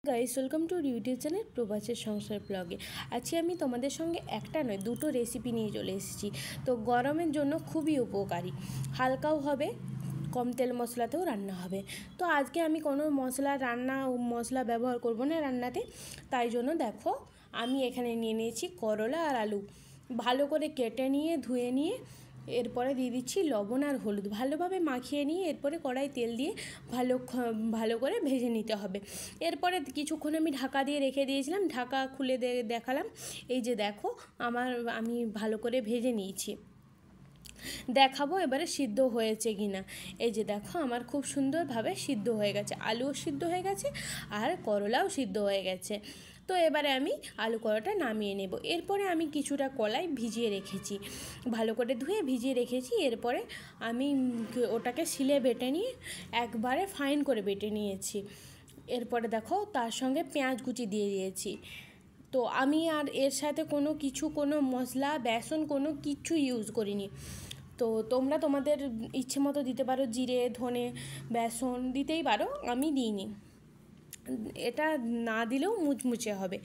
Guys, welcome to YouTube channel প্রবাসের সংসার ব্লগে। আজকে আমি তোমাদের সঙ্গে একটা নয় দুটো রেসিপি নিয়ে চলে এসেছি। তো গরমের জন্য খুবই উপকারী, হালকাও হবে, কম তেল মশলাতেও রান্না হবে। তো আজকে আমি কোনো মশলা ব্যবহার করব না রান্নাতে। তাই জন্য দেখো, আমি এখানে নিয়ে নিয়েছি করলা আর আলু, ভালো করে কেটে নিয়ে ধুয়ে নিয়ে এরপরে দিয়ে দিচ্ছি লবণ আর হলুদ, ভালোভাবে মাখিয়ে নিয়ে এরপরে কড়াই তেল দিয়ে ভালো করে ভেজে নিতে হবে। এরপরে কিছুক্ষণ আমি ঢাকা দিয়ে রেখে দিয়েছিলাম, ঢাকা খুলে দেখালাম। এই যে দেখো, আমি ভালো করে ভেজে নিয়েছি। দেখাবো এবারে সিদ্ধ হয়েছে কি না। এই যে দেখো, আমার খুব সুন্দরভাবে সিদ্ধ হয়ে গেছে, আলুও সিদ্ধ হয়ে গেছে আর করলাও সিদ্ধ হয়ে গেছে। তো এবারে আমি আলু করলাটা নামিয়ে নেব। এরপরে আমি কিছুটা কলাই ভিজিয়ে রেখেছি, ভালো করে ধুয়ে ভিজিয়ে রেখেছি। এরপরে আমি ওটাকে শিলে বেটে নিয়ে একবারে ফাইন করে বেটে নিয়েছি। এরপরে দেখো, তার সঙ্গে পেঁয়াজ কুচি দিয়ে দিয়েছি। তো আমি আর এর সাথে কোনো মশলা বেসন কোনো কিছু ইউজ করিনি। তো তোমরা তোমাদের ইচ্ছে মতো দিতে পারো, জিরে ধনে বেসন দিতেই পারো, আমি দিইনি, এটা না দিলেও মুচমুচে হবে।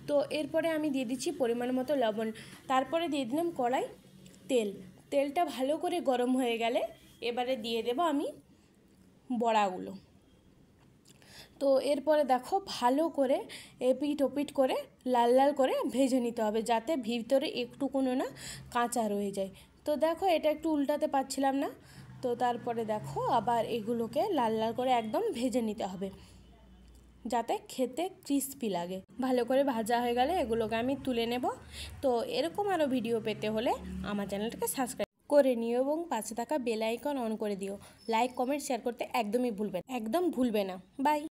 তো এরপরে আমি দিয়ে দিচ্ছি পরিমাণ মতো লবণ, তারপরে দিয়ে দিলাম কড়াই তেলটা ভালো করে গরম হয়ে গেলে এবারে দিয়ে দেব আমি বড়াগুলো। তো এরপরে দেখো, ভালো করে এপিট ওপিট করে লাল লাল করে ভেজে নিতে হবে, যাতে ভিতরে একটুকুনো না কাঁচা রয়ে যায়। তো দেখো, এটা একটু উল্টাতে পারছিলাম না, তো তারপরে দেখো আবার এগুলোকে লাল লাল করে একদম ভেজে নিতে হবে, যাতে খেতে ক্রিস্পি লাগে। ভালো করে ভাজা হয়ে গেলে এগুলোকে আমি তুলে নেব। তো এরকম আরও ভিডিও পেতে হলে আমার চ্যানেলটাকে সাবস্ক্রাইব করে নিও এবং পাশে থাকা বেল আইকন অন করে দিও। লাইক কমেন্ট শেয়ার করতে একদম ভুলবে না। বাই।